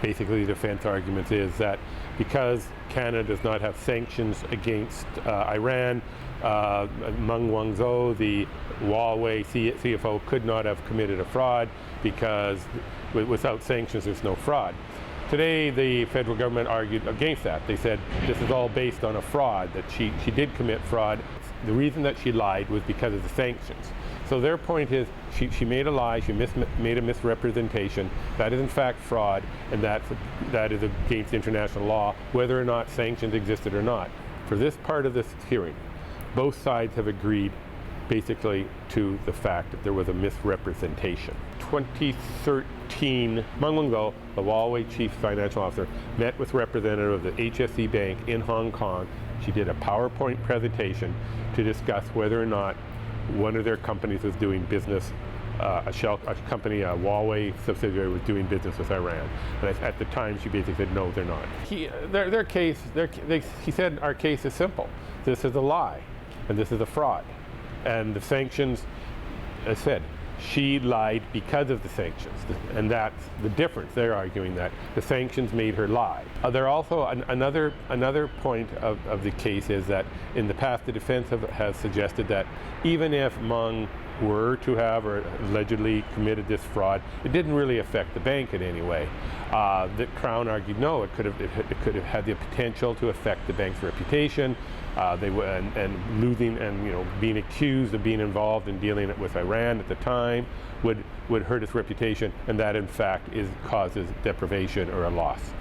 Basically, the defense argument is that because Canada does not have sanctions against Iran, Meng Wanzhou, the Huawei CFO, could not have committed a fraud because without sanctions there's no fraud. Today the federal government argued against that. They said this is all based on a fraud, that she did commit fraud. The reason that she lied was because of the sanctions. So their point is she made a lie, she made a misrepresentation. That is in fact fraud, and that is against international law, whether or not sanctions existed or not. For this part of this hearing, both sides have agreed basically to the fact that there was a misrepresentation. 2013, Meng Wanzhou, the Huawei chief financial officer, met with representative of the HSE Bank in Hong Kong. She did a PowerPoint presentation to discuss whether or not one of their companies was doing business, a company, a Huawei subsidiary, was doing business with Iran. And at the time, she basically said, no, they're not. He said, our case is simple. This is a lie, and this is a fraud. And the sanctions, as I said, she lied because of the sanctions, and that's the difference. They're arguing that the sanctions made her lie. There also another point of the case is that in the past the defense has suggested that even if Meng were to have or allegedly committed this fraud, it didn't really affect the bank in any way. The Crown argued no, it could have had the potential to affect the bank's reputation. And losing and being accused of being involved in dealing with Iran at the time would hurt its reputation, and that in fact causes deprivation or a loss.